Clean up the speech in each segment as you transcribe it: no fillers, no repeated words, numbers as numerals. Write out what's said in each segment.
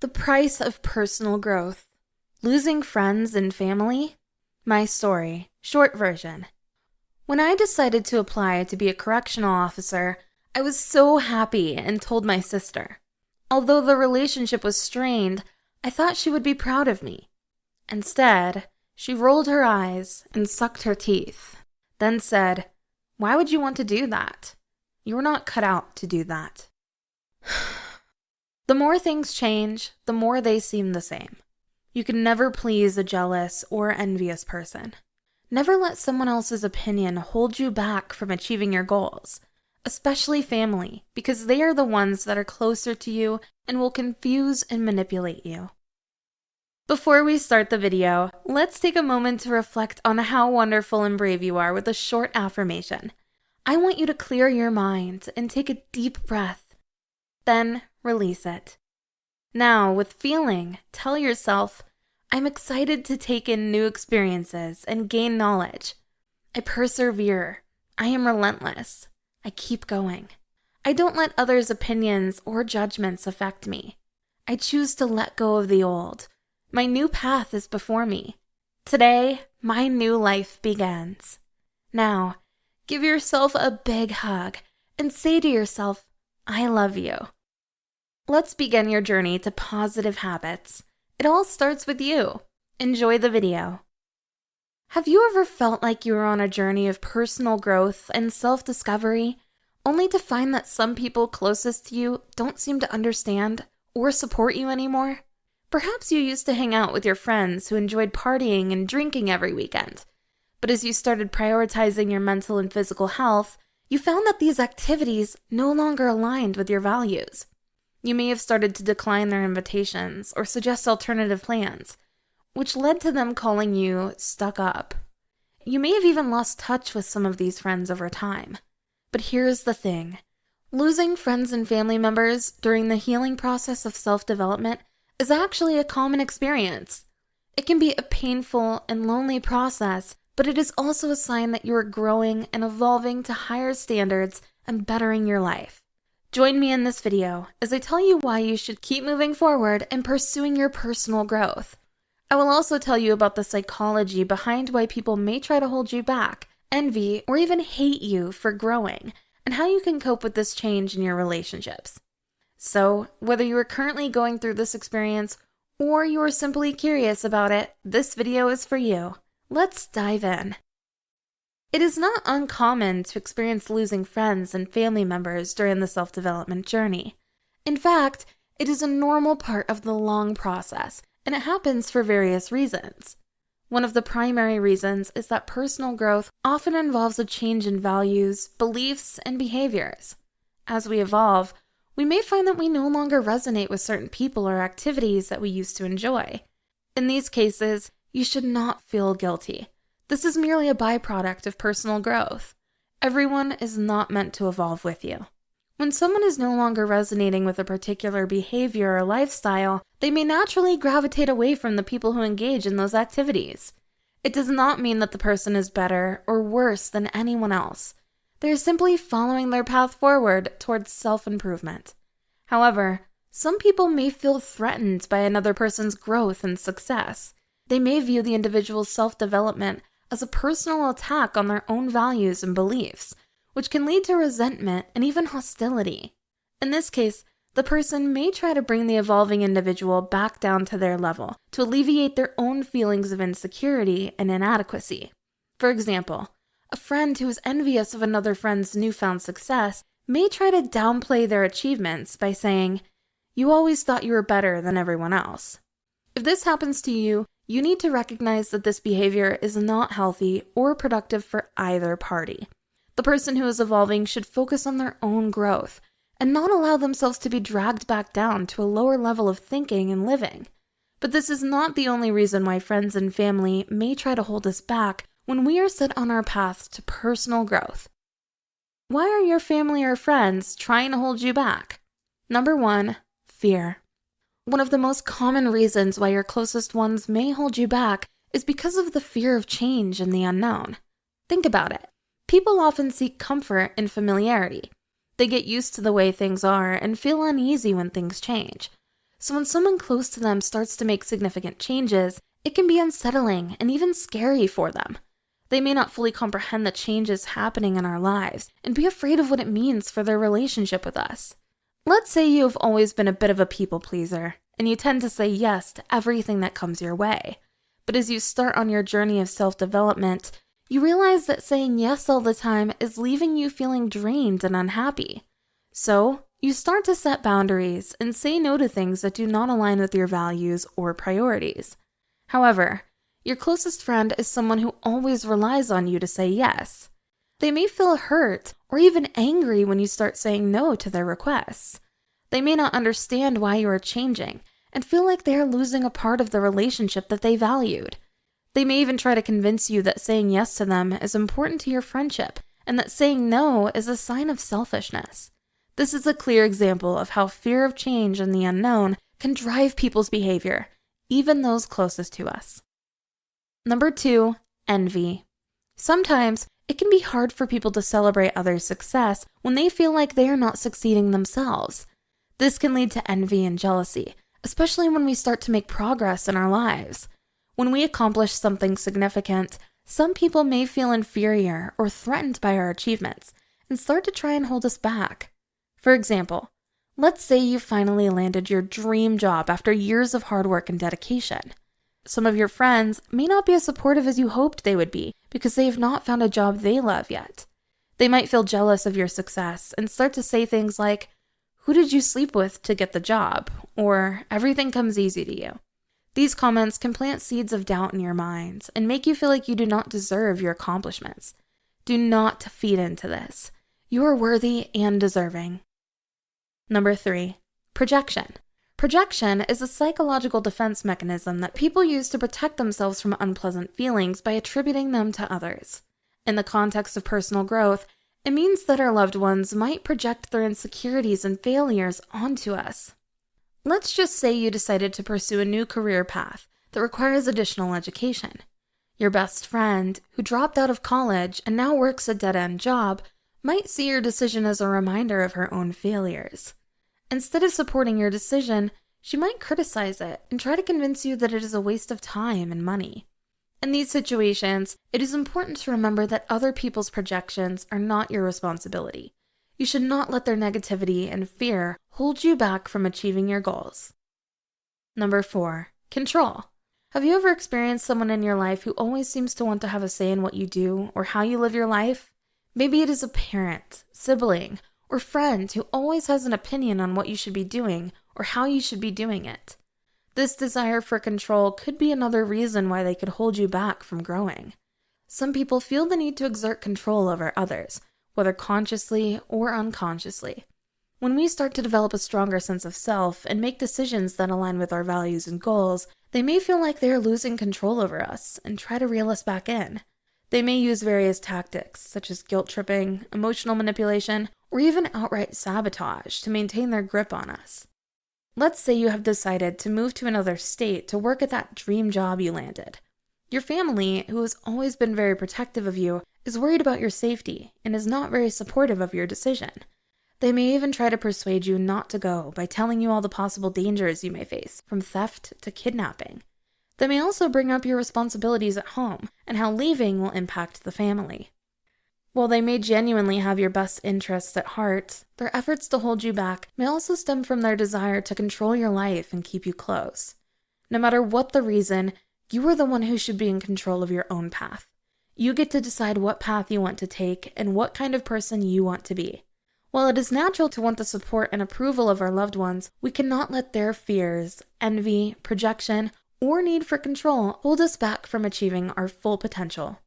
The price of personal growth. Losing friends and family? My story, short version. When I decided to apply to be a correctional officer, I was so happy and told my sister. Although the relationship was strained, I thought she would be proud of me. Instead, she rolled her eyes and sucked her teeth, then said, "Why would you want to do that? You were not cut out to do that." The more things change, the more they seem the same. You can never please a jealous or envious person. Never let someone else's opinion hold you back from achieving your goals, especially family, because they are the ones that are closer to you and will confuse and manipulate you. Before we start the video, let's take a moment to reflect on how wonderful and brave you are with a short affirmation. I want you to clear your mind and take a deep breath. Then release it. Now, with feeling, tell yourself, I'm excited to take in new experiences and gain knowledge. I persevere. I am relentless. I keep going. I don't let others' opinions or judgments affect me. I choose to let go of the old. My new path is before me. Today, my new life begins. Now, give yourself a big hug and say to yourself, I love you. Let's begin your journey to positive habits. It all starts with you. Enjoy the video. Have you ever felt like you were on a journey of personal growth and self-discovery, only to find that some people closest to you don't seem to understand or support you anymore? Perhaps you used to hang out with your friends who enjoyed partying and drinking every weekend. But as you started prioritizing your mental and physical health, you found that these activities no longer aligned with your values. You may have started to decline their invitations or suggest alternative plans, which led to them calling you stuck up. You may have even lost touch with some of these friends over time. But here's the thing. Losing friends and family members during the healing process of self-development is actually a common experience. It can be a painful and lonely process, but it is also a sign that you are growing and evolving to higher standards and bettering your life. Join me in this video as I tell you why you should keep moving forward and pursuing your personal growth. I will also tell you about the psychology behind why people may try to hold you back, envy, or even hate you for growing, and how you can cope with this change in your relationships. So, whether you are currently going through this experience or you are simply curious about it, this video is for you. Let's dive in. It is not uncommon to experience losing friends and family members during the self-development journey. In fact, it is a normal part of the long process, and it happens for various reasons. One of the primary reasons is that personal growth often involves a change in values, beliefs, and behaviors. As we evolve, we may find that we no longer resonate with certain people or activities that we used to enjoy. In these cases, you should not feel guilty. This is merely a byproduct of personal growth. Everyone is not meant to evolve with you. When someone is no longer resonating with a particular behavior or lifestyle, they may naturally gravitate away from the people who engage in those activities. It does not mean that the person is better or worse than anyone else. They are simply following their path forward towards self-improvement. However, some people may feel threatened by another person's growth and success. They may view the individual's self-development as a personal attack on their own values and beliefs, which can lead to resentment and even hostility. In this case, the person may try to bring the evolving individual back down to their level to alleviate their own feelings of insecurity and inadequacy. For example, a friend who is envious of another friend's newfound success may try to downplay their achievements by saying, "You always thought you were better than everyone else." If this happens to you, you need to recognize that this behavior is not healthy or productive for either party. The person who is evolving should focus on their own growth and not allow themselves to be dragged back down to a lower level of thinking and living. But this is not the only reason why friends and family may try to hold us back when we are set on our path to personal growth. Why are your family or friends trying to hold you back? Number 1, fear. One of the most common reasons why your closest ones may hold you back is because of the fear of change and the unknown. Think about it. People often seek comfort in familiarity. They get used to the way things are and feel uneasy when things change. So when someone close to them starts to make significant changes, it can be unsettling and even scary for them. They may not fully comprehend the changes happening in our lives and be afraid of what it means for their relationship with us. Let's say you've always been a bit of a people pleaser, and you tend to say yes to everything that comes your way. But as you start on your journey of self-development, you realize that saying yes all the time is leaving you feeling drained and unhappy. So, you start to set boundaries and say no to things that do not align with your values or priorities. However, your closest friend is someone who always relies on you to say yes. They may feel hurt or even angry when you start saying no to their requests. They may not understand why you are changing and feel like they are losing a part of the relationship that they valued. They may even try to convince you that saying yes to them is important to your friendship and that saying no is a sign of selfishness. This is a clear example of how fear of change and the unknown can drive people's behavior, even those closest to us. Number 2, envy. Sometimes it can be hard for people to celebrate others' success when they feel like they are not succeeding themselves. This can lead to envy and jealousy, especially when we start to make progress in our lives. When we accomplish something significant, some people may feel inferior or threatened by our achievements and start to try and hold us back. For example, let's say you finally landed your dream job after years of hard work and dedication. Some of your friends may not be as supportive as you hoped they would be because they have not found a job they love yet. They might feel jealous of your success and start to say things like, "Who did you sleep with to get the job?" or "Everything comes easy to you." These comments can plant seeds of doubt in your mind and make you feel like you do not deserve your accomplishments. Do not feed into this. You are worthy and deserving. Number 3, projection. Projection is a psychological defense mechanism that people use to protect themselves from unpleasant feelings by attributing them to others. In the context of personal growth, it means that our loved ones might project their insecurities and failures onto us. Let's just say you decided to pursue a new career path that requires additional education. Your best friend, who dropped out of college and now works a dead-end job, might see your decision as a reminder of her own failures. Instead of supporting your decision, she might criticize it and try to convince you that it is a waste of time and money. In these situations, it is important to remember that other people's projections are not your responsibility. You should not let their negativity and fear hold you back from achieving your goals. Number 4, control. Have you ever experienced someone in your life who always seems to want to have a say in what you do or how you live your life? Maybe it is a parent, sibling, or friend who always has an opinion on what you should be doing or how you should be doing it. This desire for control could be another reason why they could hold you back from growing. Some people feel the need to exert control over others, whether consciously or unconsciously. When we start to develop a stronger sense of self and make decisions that align with our values and goals, they may feel like they are losing control over us and try to reel us back in. They may use various tactics, such as guilt tripping, emotional manipulation, or even outright sabotage to maintain their grip on us. Let's say you have decided to move to another state to work at that dream job you landed. Your family, who has always been very protective of you, is worried about your safety and is not very supportive of your decision. They may even try to persuade you not to go by telling you all the possible dangers you may face, from theft to kidnapping. They may also bring up your responsibilities at home and how leaving will impact the family. While they may genuinely have your best interests at heart, their efforts to hold you back may also stem from their desire to control your life and keep you close. No matter what the reason, you are the one who should be in control of your own path. You get to decide what path you want to take and what kind of person you want to be. While it is natural to want the support and approval of our loved ones, we cannot let their fears, envy, projection, or need for control hold us back from achieving our full potential.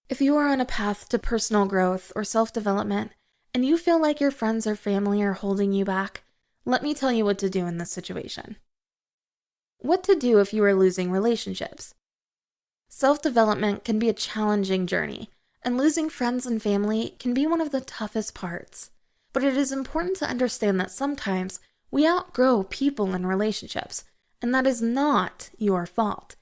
If you are on a path to personal growth or self-development, and you feel like your friends or family are holding you back, let me tell you what to do in this situation. What to do if you are losing relationships. Self-development can be a challenging journey, and losing friends and family can be one of the toughest parts. But it is important to understand that sometimes we outgrow people and relationships, and that is not your fault.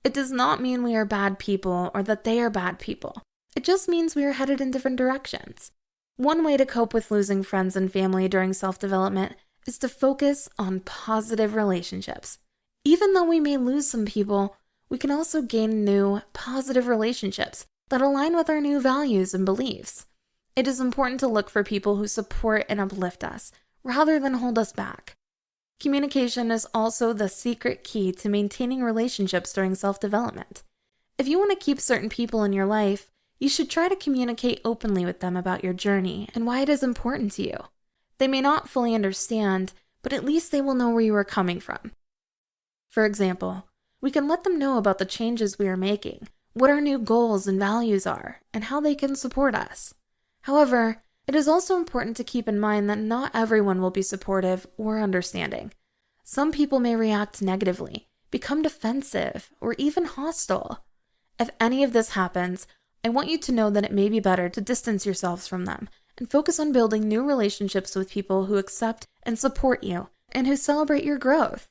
It does not mean we are bad people or that they are bad people. It just means we are headed in different directions. One way to cope with losing friends and family during self-development is to focus on positive relationships. Even though we may lose some people, we can also gain new, positive relationships that align with our new values and beliefs. It is important to look for people who support and uplift us, rather than hold us back. Communication is also the secret key to maintaining relationships during self-development. If you want to keep certain people in your life, you should try to communicate openly with them about your journey and why it is important to you. They may not fully understand, but at least they will know where you are coming from. For example, we can let them know about the changes we are making, what our new goals and values are, and how they can support us. However, it is also important to keep in mind that not everyone will be supportive or understanding. Some people may react negatively, become defensive, or even hostile. If any of this happens, I want you to know that it may be better to distance yourselves from them and focus on building new relationships with people who accept and support you and who celebrate your growth.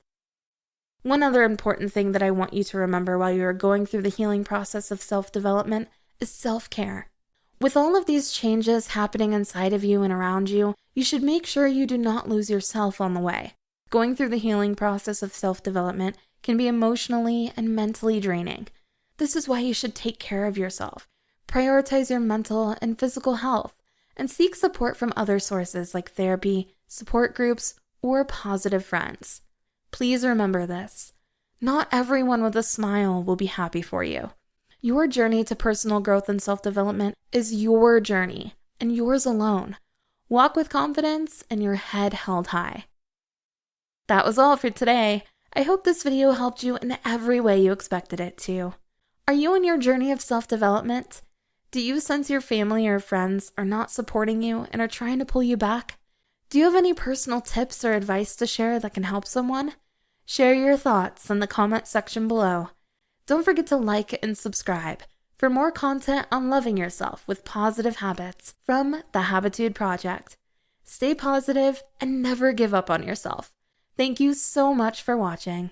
One other important thing that I want you to remember while you are going through the healing process of self-development is self-care. With all of these changes happening inside of you and around you, you should make sure you do not lose yourself on the way. Going through the healing process of self-development can be emotionally and mentally draining. This is why you should take care of yourself, prioritize your mental and physical health, and seek support from other sources like therapy, support groups, or positive friends. Please remember this. Not everyone with a smile will be happy for you. Your journey to personal growth and self-development is your journey and yours alone. Walk with confidence and your head held high. That was all for today. I hope this video helped you in every way you expected it to. Are you on your journey of self-development? Do you sense your family or friends are not supporting you and are trying to pull you back? Do you have any personal tips or advice to share that can help someone? Share your thoughts in the comment section below. Don't forget to like and subscribe for more content on loving yourself with positive habits from the Habitude Project. Stay positive and never give up on yourself. Thank you so much for watching.